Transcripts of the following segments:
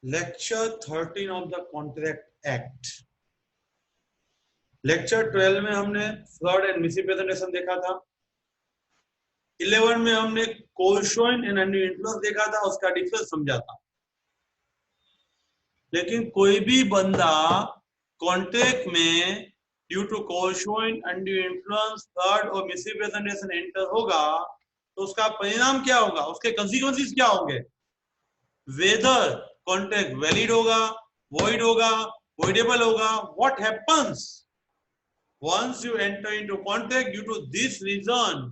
Lecture 13 of the contract act. Lecture 12 में हमने fraud and misrepresentation देखा था। 11 में हमने कोएशन एंड अनड्यू इन्फ्लुएंस देखा था, उसका डिफरेंस समझा था। लेकिन कोई भी बंदा कॉन्ट्रैक्ट में due to coercion, undue influence, fraud और मिसरिप्रेजेंटेशन एंटर होगा तो उसका परिणाम क्या होगा, उसके कंसीक्वेंसेस क्या होंगे, वेदर कॉन्ट्रैक्ट वैलिड होगा, वॉइड होगा, voidable होगा, what happens once you enter into contract due to this reason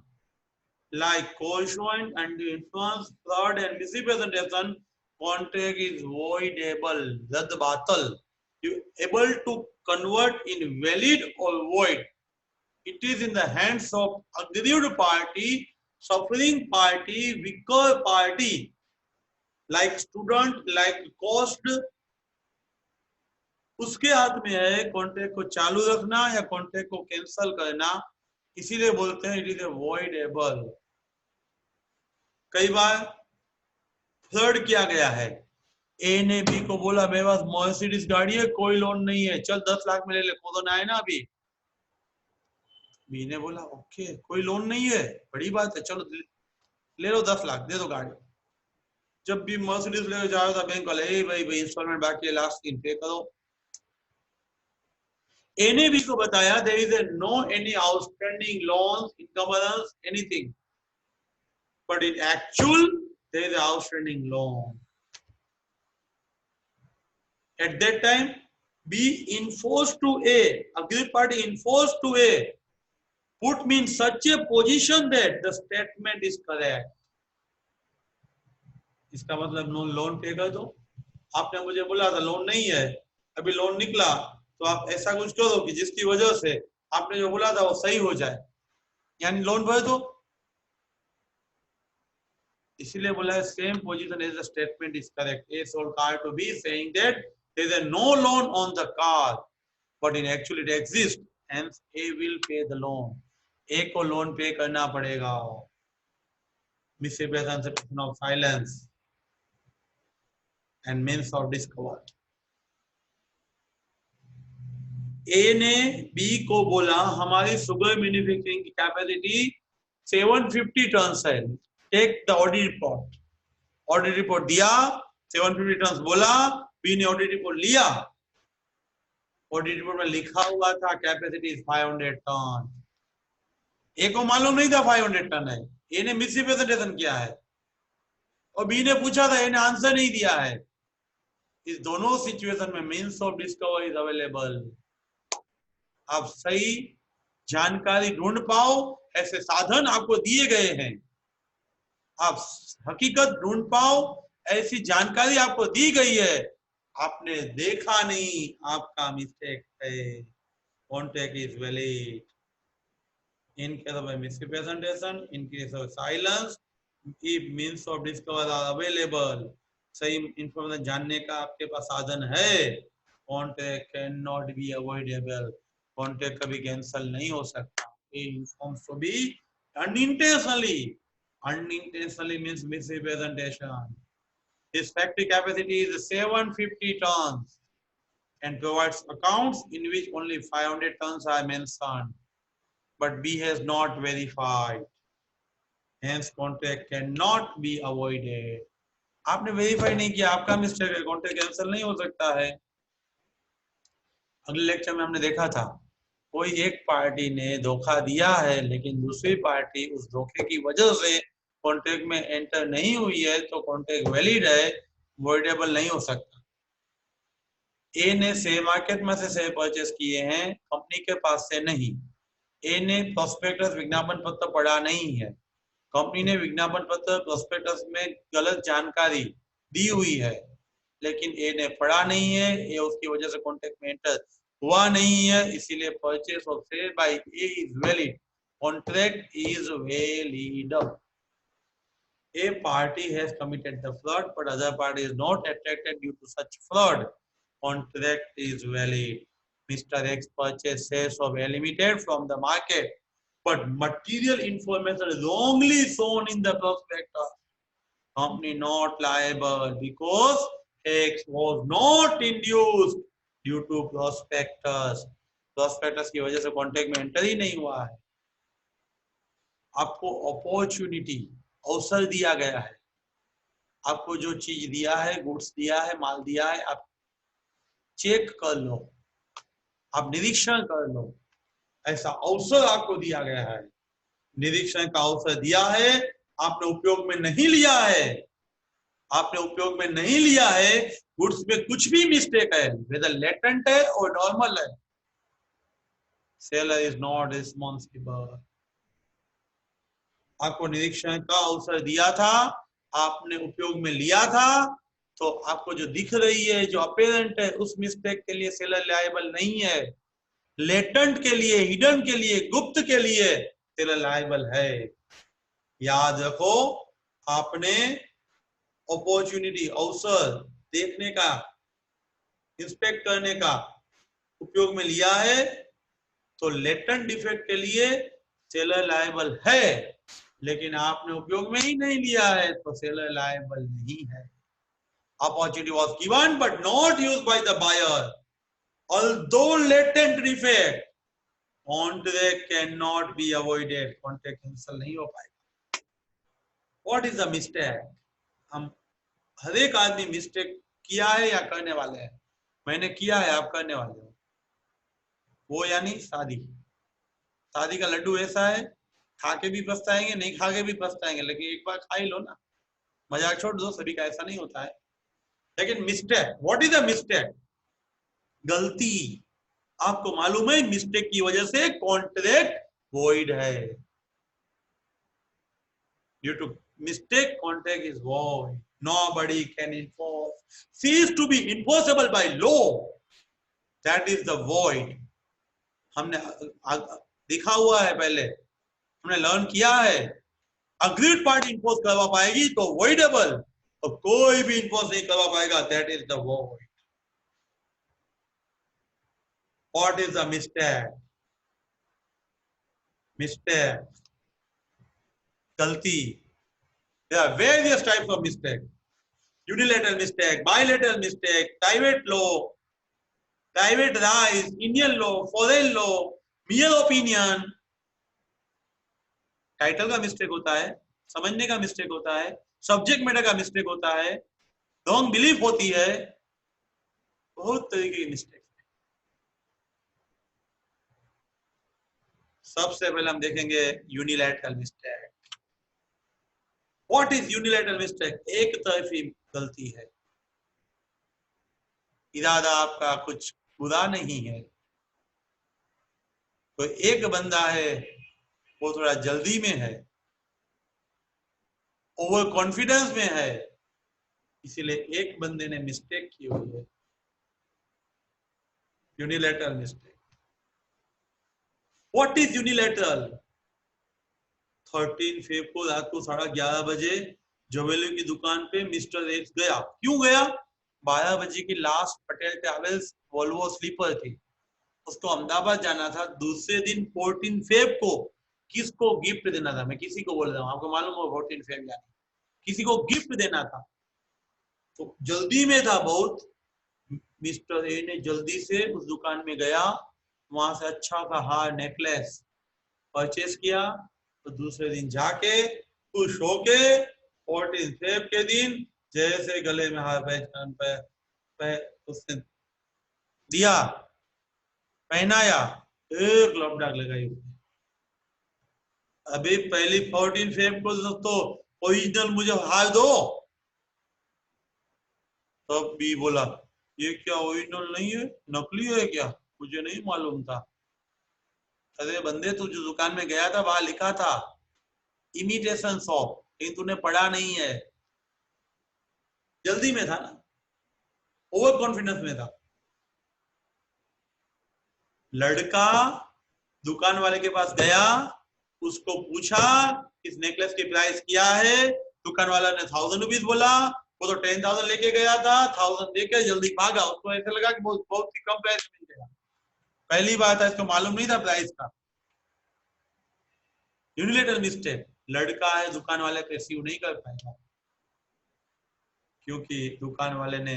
like coercion and influence, fraud and misrepresentation, contract is voidable, rad batal, you able to convert in valid or void. It is in the hands of aggrieved party, suffering party, weaker party like student, like cost, उसके हाथ में है contract को चालू रखना या contract को cancel करना। इसीलिए बोलते हैं इट इज ए वॉइडेबल। कई बार फ्लड किया गया है, ए ने बी को बोला मेरे पास मर्सिडीज गाड़ी है, कोई लोन नहीं है, चल 10 लाख में ले ले, कोरोना है ना अभी। बी ने बोला ओके कोई लोन नहीं है, बड़ी बात है, चलो ले लो 10 लाख, दे दो गाड़ी। जब भी मर्सिडीज ले जाओ तो बैंक वाले भाई इंस्टॉलमेंट बाकी है, लास्ट दिन पे करो। ए ने बी को बताया there is a no any outstanding loans, incumbents, anything, but in actual there is an outstanding loan. At that time B enforced to A, aggrieved party enforced to A, put me in such a position that the statement is correct. इसका मतलब no loan पे कर दो। आपने मुझे बोला था loan नहीं है, अभी लोन निकला तो आप ऐसा कुछ करो कि जिसकी वजह से आपने जो बोला था वो सही हो जाए, यानी लोन भर दो। इसीलिए बोला है same position as the statement is correct. A sold car to B saying that there is a no loan on the car but in actually it exist, hence A will pay the loan. A को loan pay करना पड़ेगा। Misrepresentation of silence and means of discover. A ने B को बोला हमारी sugar manufacturing की capacity 750 ton है, take the audit report. Audit report दिया, 750 टन बोला, बी ने ऑडिट रिपोर्ट लिया। ऑडिट रिपोर्ट में लिखा हुआ था कैपेसिटी 500 टन। ए को मालूम नहीं था 500 टन है, ए ने मिसरिप्रेजेंटेशन किया है और बी ने पूछा था, ए ने आंसर नहीं दिया है। इस दोनों सिचुएशन में means of discover is available. आप सही जानकारी ढूंढ पाओ ऐसे साधन आपको दिए गए हैं। आप हकीकत ढूंढ पाओ ऐसी जानकारी आपको दी गई है, आपने देखा नहीं, आपका मिस्टेक है। Contract is valid in case of misrepresentation, in case of silence, if means of discover are available. सही इंफॉर्मेशन जानने का आपके पास साधन है। Contract can not be avoidable, contract कभी कैंसिल नहीं हो सकता। Informs to be unintentionally. Unintentionally means misrepresentation. His factory capacity is 750 tons and provides accounts in which only 500 tons are mentioned, but B has not verified. Hence, contract cannot be avoided. आपने verify नहीं किया, आपका mistake है, contract cancel नहीं हो सकता है। अगले लेक्चर में हमने देखा था कोई एक पार्टी ने धोखा दिया है लेकिन दूसरी पार्टी उस धोखे की वजह से कॉन्ट्रैक्ट में एंटर नहीं हुई है तो कॉन्ट्रैक्ट वैलिड है, वॉइडेबल नहीं हो सकता। ए ने शेयर मार्केट में से शेयर परचेस किए हैं, कंपनी के पास से नहीं। ए ने प्रोस्पेक्टस विज्ञापन पत्र पढ़ा नहीं है, कंपनी ने विज्ञापन पत्र प्रोस्पेक्टस में गलत जानकारी दी हुई है, लेकिन ए ने पढ़ा नहीं है, ए उसकी वजह से कॉन्ट्रैक्ट में एंटर हुआ नहीं है, इसीलिए purchase of share by A is valid, contract is valid. A party has committed the fraud but other party is not attracted due to such fraud, contract is valid. Mr. X purchased shares of A Limited from the market but material information is wrongly shown in the prospectus. Company not liable because X was not induced due to prospectus. prospectus की वजह से contract में enter ही नहीं हुआ है। आपको opportunity, अवसर दिया गया है, आपको जो चीज दिया है, गुड्स दिया है, माल दिया है, आप चेक कर लो, आप निरीक्षण कर लो, ऐसा अवसर आपको दिया गया है। निरीक्षण का अवसर दिया है, आपने उपयोग में नहीं लिया है, आपने उपयोग में नहीं लिया है, गुड्स में कुछ भी मिस्टेक है, वेदर लेटेंट है और नॉर्मल है, सेलर इज नॉट रिस्पॉन्सिबल। आपको निरीक्षण का अवसर दिया था, आपने उपयोग में लिया था, तो आपको जो दिख रही है, जो अपेरेंट है, उस मिस्टेक के लिए सेलर लायबल नहीं है। लेटेंट के लिए, हिडन के लिए, गुप्त के लिए सेलर लायबल है। याद रखो, आपने अपॉर्चुनिटी, अवसर देखने का, इंस्पेक्ट करने का उपयोग में लिया है, तो लेटेंट डिफेक्ट के लिए सेलर लायबल है, लेकिन आपने उपयोग में ही नहीं लिया है, तो सेलर लायबल नहीं है। Opportunity was given but not used by the buyer. Although latent defect, contract cannot be avoided. Contract cancel नहीं हो पाएगा। What is the mistake? हम हर एक आदमी मिस्टेक किया है या करने वाले हैं। मैंने किया है, आप करने वाले हो। वो यानी शादी। शादी का लड्डू ऐसा है, खा के भी पछताएंगे, नहीं खा के भी पछताएंगे, लेकिन एक बार खा ही लो ना। मजाक छोड़ दो, सभी का ऐसा नहीं होता है। लेकिन mistake, what is the mistake? गलती। आपको मालूम है मिस्टेक की वजह से कॉन्ट्रैक्ट वॉइड है। Due to mistake contract is void. Nobody can enforce, cease to be enforceable by law. That is the void. हमने देखा हुआ है, पहले हमने लर्न किया है। अग्रीड पार्टी इन्फोर्स करवा पाएगी तो वॉइडेबल, और कोई भी इन्फोर्स नहीं करवा पाएगा, that is the void. What is the mistake? Mistake, गलती। There are various types of mistake. Unilateral mistake, bilateral mistake, private law, private rights, Indian law, foreign law, mere opinion. Title का mistake होता है, समझने का mistake होता है, subject matter का mistake होता है, रॉन्ग बिलीफ होती है, बहुत तरीके की मिस्टेक। सबसे पहले हम देखेंगे unilateral mistake. What is unilateral mistake? एक तरफी गलती है, इरादा आपका कुछ बुरा नहीं है, तो एक बंदा है वो थोड़ा जल्दी में है, ओवर कॉन्फिडेंस में है, इसीलिए एक बंदे ने मिस्टेक की हुई है, unilateral mistake. What is unilateral? 13 Feb को रात को 11:30 बजे ज्वेलरी की दुकान पे मिस्टर एक्स गया। क्यों गया? 12 बजे की last Patel travels Volvo sleeper थी, उसको अहमदाबाद जाना था। दूसरे दिन 14 फेब को किसको गिफ्ट देना था? मैं किसी को बोल रहा हूँ, आपको मालूम हो 14 फेब यानी किसी को गिफ्ट देना था, तो जल्दी में था बहुत। मिस्टर ए ने जल्दी से उस दुकान में गया, वहां से अच्छा का हार, नेकलेस परचेस किया, तो दूसरे दिन जाके खुश होके 14 फेब के दिन जैसे गले में हार पहचान पे उसने दिया, पहनाया, एक लपडाक लगाई। अभी पहली 14 फेब को दोस्तों ओरिजिनल मुझे हार दो, तब भी बोला ये क्या ओरिजिनल नहीं है, नकली है क्या? मुझे नहीं मालूम था। अरे बंदे, तू जो दुकान में गया था वहां लिखा था इमिटेशन शॉप, लेकिन तूने पढ़ा नहीं है, जल्दी में था ना, ओवर कॉन्फिडेंस में था। लड़का दुकान वाले के पास गया, उसको पूछा इस नेकलेस की प्राइस क्या है, दुकान वाला ने 1000 रुपीज बोला, वो तो 10,000 लेके गया था, 1000 देके जल्दी भागा। उसको ऐसा लगा कि बहुत ही कम प्राइस मिल गया, पहली बात है, इसको मालूम नहीं था प्राइस का। यूनिलैटरल मिस्टेक, लड़का है दुकान वाले पे रिसीव नहीं कर पाएगा, क्योंकि दुकान वाले ने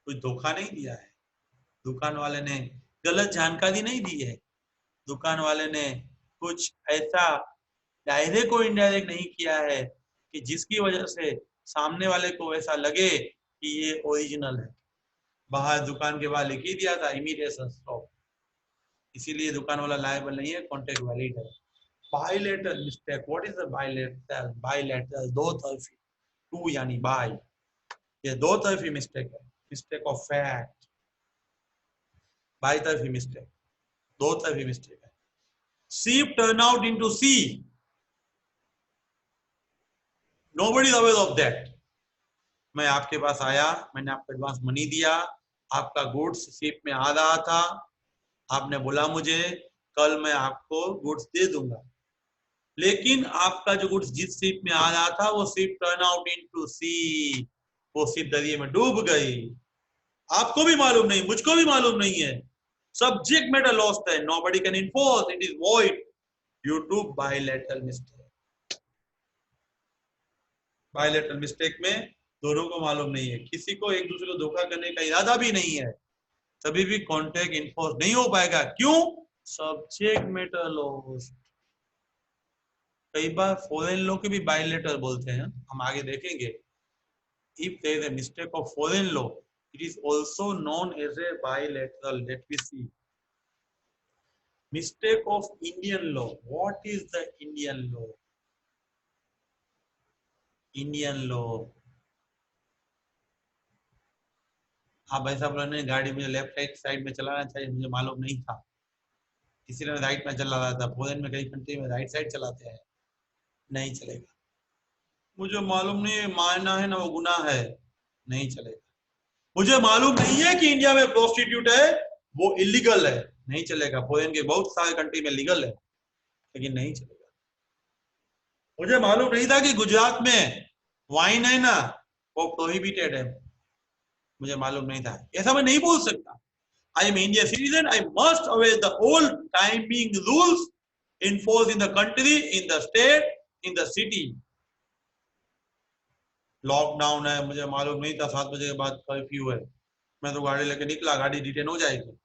कुछ धोखा नहीं दिया है, दुकान वाले ने गलत जानकारी नहीं दी है, दुकान वाले ने कुछ ऐसा डायरेक्ट और इनडायरेक्ट नहीं किया है कि जिसकी वजह से सामने वाले को ऐसा लगे कि ये ओरिजिनल है। बाहर दुकान के बाहर लिख ही दिया था इमिटेशन स्टॉक, इसीलिए दुकान वाला लायबल नहीं है, कॉन्ट्रैक्ट वैलिड है। Bilateral mistake, what is the bilateral? Bilateral दो तरफी, टू यानी बाय, ये दो तरफी मिस्टेक है, मिस्टेक ऑफ फैक्ट, बाय तरफी मिस्टेक, दो तरफी मिस्टेक है। sheep turn out into sea, nobody is aware of that। मैं आपके पास आया, मैंने आपको एडवांस मनी दिया, आपका गुड्स शिप में आ रहा था, आपने बोला मुझे कल मैं आपको गुड्स दे दूंगा, लेकिन आपका जो गुड्स जिस शिप में आ रहा था वो शिप टर्न आउट इनटू सी, वो शिप दरिया में डूब गई। आपको भी मालूम नहीं, मुझको भी मालूम नहीं है, सब्जेक्ट मैटर लॉस्ट है, nobody can enforce, it is void due to bilateral mistake. Bilateral mistake में दोनों को मालूम नहीं है, किसी को एक दूसरे को धोखा करने का इरादा भी नहीं है, तभी भी कॉन्ट्रैक्ट इन्फोर्स नहीं हो पाएगा। क्यों? Subject matter lost. कई बार फॉरेन लॉ के भी बायलैटरल बोलते हैं, हम आगे देखेंगे। If there is a mistake of foreign law, it is also known as a bilateral। Let me see. Mistake of Indian law. What is the Indian law? Indian law. हाँ भाई साहब ने गाड़ी मुझे लेफ्ट राइट साइड में चलाना चाहिए, मुझे मालूम नहीं था, इसीलिए मैं राइट में चला रहा था। फॉरेन में कई कंट्री में राइट साइड चलाते हैं, नहीं चलेगा। मुझे मालूम नहीं है, मारना है ना वो गुनाह है, नहीं चलेगा। मुझे मालूम नहीं है कि इंडिया में प्रोस्टिट्यूट है, वो इलीगल है, नहीं चलेगा। फॉरेन के बहुत सारे कंट्री में लीगल है, लेकिन नहीं चलेगा। मुझे मालूम नहीं था कि गुजरात में वाइन है ना, वो प्रोहिबिटेड है, मुझे मालूम नहीं था। ऐसा मैं नहीं बोल सकता। I am Indian citizen, I must obey the whole timing rules enforced in the country, in the state, in the city। Lockdown है, मुझे मालूम नहीं था 7 बजे के बाद कर्फ्यू है, मैं तो गाड़ी लेके निकला, गाड़ी डिटेन हो जाएगी।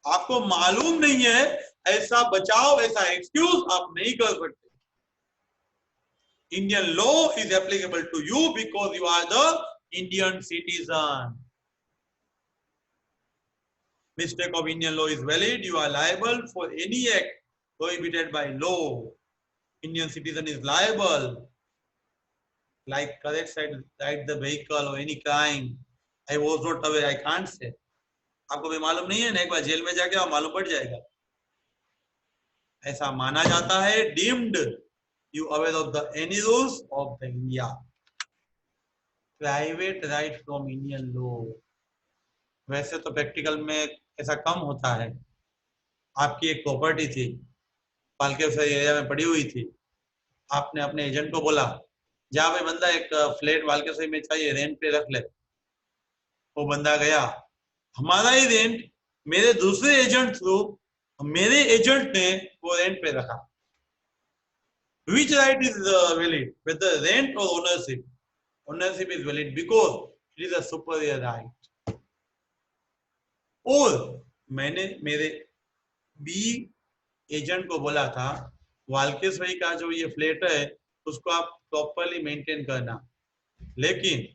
आपको मालूम नहीं है, ऐसा बचाव, ऐसा एक्सक्यूज आप नहीं कर सकते। Indian law is applicable to you because you are the Indian citizen। Mistake of Indian law is valid, you are liable for any act prohibited by law। Indian citizen is liable, like correct side, ride the vehicle or any crime। I was not aware, I can't say। आपको भी मालूम नहीं है ना, एक बार jail में जाके आप मालूम पड़ जाएगा। ऐसा माना जाता है, deemed you aware of the any rules of the India। Private right from Indian law। वैसे तो प्रैक्टिकल में ऐसा कम होता है। आपकी एक प्रॉपर्टी थी, पालकेसर एरिया में पड़ी हुई थी, आपने अपने एजेंट को बोला जा भाई बंदा एक फ्लैट पालकेसर में चाहिए, रेंट पे रख ले। वो बंदा गया, हमारा ही रेंट मेरे दूसरे एजेंट थ्रू, मेरे एजेंट ने वो रेंट पे रखा। Which right is valid, whether rent or ownership? Ownership is valid because it is a superior right। और मैंने मेरे बी एजेंट को बोला था वाल्केश्वरी का जो ये फ्लैट है उसको आप प्रॉपरली मेंटेन करना, लेकिन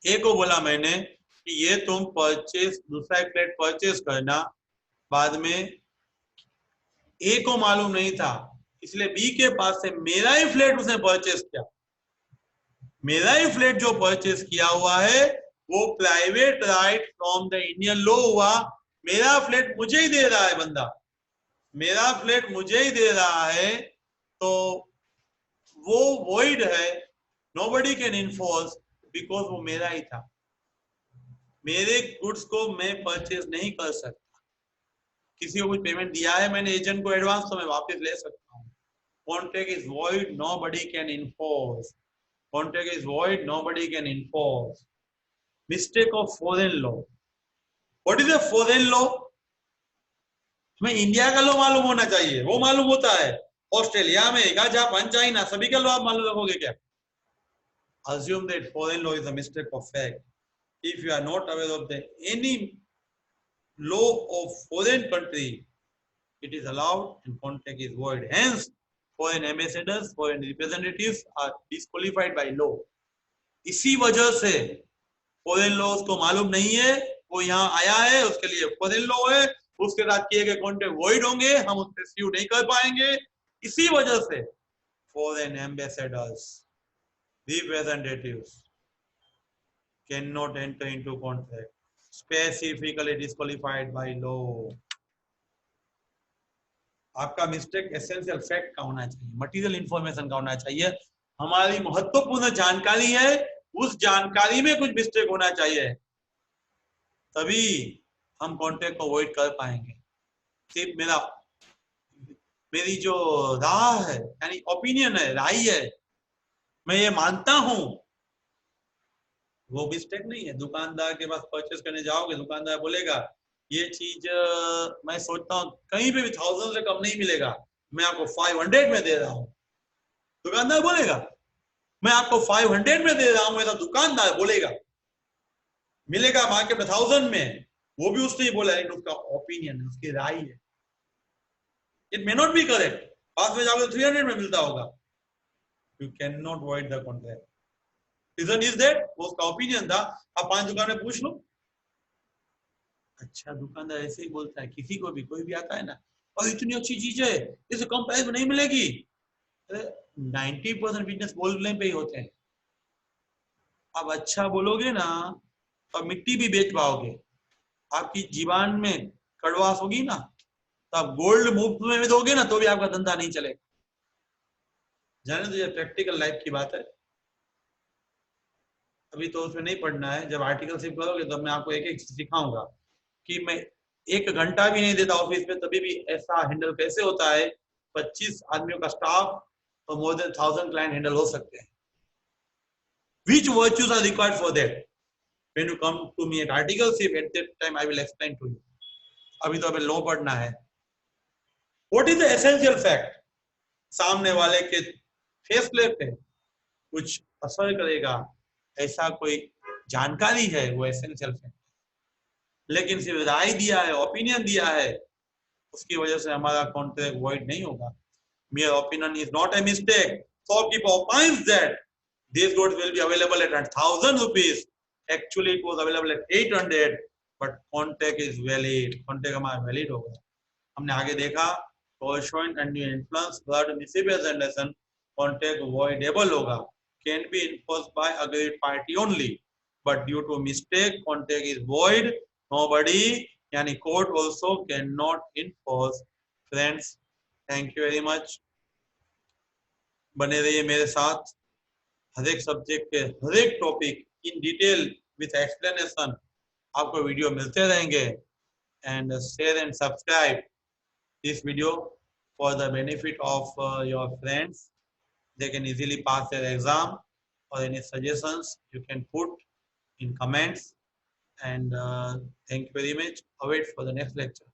ए को बोला मैंने कि ये तुम परचेस, दूसरा एक फ्लैट परचेस करना। बाद में ए को मालूम नहीं था, इसलिए बी के पास से मेरा ही फ्लैट उसने परचेस किया। मेरा ही फ्लैट जो परचेस किया हुआ है वो private right from the Indian law हुआ। मेरा फ्लैट मुझे ही दे रहा है बंदा, मेरा फ्लैट मुझे ही दे रहा है, तो वो वॉइड है, नोबडी कैन इन्फोर्स बिकॉज वो मेरा ही था। मेरे गुड्स को मैं परचेस नहीं कर सकता। किसी को कुछ पेमेंट दिया है मैंने एजेंट को एडवांस, तो मैं वापस ले सकता हूँ। Contract is void, nobody can enforce. Contract is void, nobody can enforce. Mistake of foreign law. What is a foreign law? हमें इंडिया का लॉ मालूम होना चाहिए, वो मालूम होता है। ऑस्ट्रेलिया, अमेरिका, जापान, चाइना, सभी का लॉ आप मालूम रखोगे क्या? assume that foreign law is a mistake of fact. If you are not aware of the any law of foreign country, it is allowed and contact is void. Hence, foreign ambassadors, foreign representatives are disqualified by law. इसी वजह से foreign law उसको मालूम नहीं है, वो यहाँ आया है, उसके लिए फॉरेन लॉ है, उसके साथ किए गए कॉन्ट्रैक्ट वॉइड होंगे, हम उस पर स्यू नहीं कर पाएंगे. इसी वजह से foreign ambassadors, representatives cannot enter into contract, specifically disqualified by law. आपका मिस्टेक एसेंशियल फैक्ट का होना चाहिए, मटेरियल इंफॉर्मेशन का होना चाहिए. हमारी महत्वपूर्ण जानकारी है, उस जानकारी में कुछ मिस्टेक होना चाहिए, तभी हम कॉन्ट्रैक्ट को अवॉइड कर पाएंगे. सिर्फ मेरी जो राय है, यानी ओपिनियन है, राय है, मैं ये मानता हूं, वो मिस्टेक नहीं है. दुकानदार के पास परचेस करने जाओगे, दुकानदार बोलेगा ये चीज मैं सोचता हूँ कहीं पे भी 1000 से कम नहीं मिलेगा, मैं आपको 500 में दे रहा हूँ. दुकानदार बोलेगा मैं आपको 500 में दे रहा हूँ, ऐसा दुकानदार बोलेगा. मिलेगा मार्केट में 1000 में, वो भी उसने ही बोला है, उसका ओपिनियन है, उसकी राय है. It may not be correct, पास में जाओगे 300 में मिलता होगा. You can not void the contract. Reason is that वो उसका ओपिनियन था. आप 5 दुकान में पूछ लो, अच्छा दुकानदार ऐसे ही बोलता है, किसी को भी कोई भी आता है ना, और इतनी अच्छी चीज है, इसे कम प्राइस में नहीं मिलेगी. 90% बिजनेस बोलने पे ही होते हैं. अब अच्छा बोलोगे ना, और मिट्टी भी बेच पाओगे. आपकी जीवान में कड़वास होगी ना, तो आप गोल्ड मुफ्त में दोगे ना, तो भी आपका धंधा नहीं चलेगा. जाने तो ये प्रैक्टिकल लाइफ की बात है. अभी तो उसमें नहीं पढ़ना है, जब आर्टिकलशिप करोगे तब मैं आपको एक एक सिखाऊंगा कि मैं 1 घंटा भी नहीं देता ऑफिस में, तभी भी ऐसा हैंडल कैसे होता है. 25 आदमियों का स्टाफ और मोर देन 1000 क्लाइंट हैंडल हो सकते हैं. Which virtues are required for that? When you come to me at articleship, at that time I will explain to you. अभी तो हमें लॉ पढ़ना है. What is the essential fact? सामने वाले के फैसले पे कुछ असर करेगा ऐसा कोई जानकारी है, वो एसेंशियल फैक्ट. लेकिन सिर्फ राय दिया है, ओपिनियन दिया है, उसकी वजह से हमारा कॉन्ट्रैक्ट वॉइड नहीं होगा. Mere opinion is not a mistake. Shopkeeper opines that these goods will be available at 1000 rupees. Actually, it was available at 800, but contract is valid. Contract हमारा valid होगा. हमने आगे देखा coercion and influence, word misrepresentation, contract voidable होगा. Can be enforced by agreed party only, but due to mistake, contract is void. Nobody, यानी court also cannot enforce. Friends, thank you very much. बने रहिए मेरे साथ. हर एक subject के हर एक topic in detail with explanation आपको वीडियो मिलते रहेंगे. And share and subscribe this video for the benefit of your friends. They can easily pass their exam. और any suggestions you can put in comments. And thank you very much. Await for the next lecture.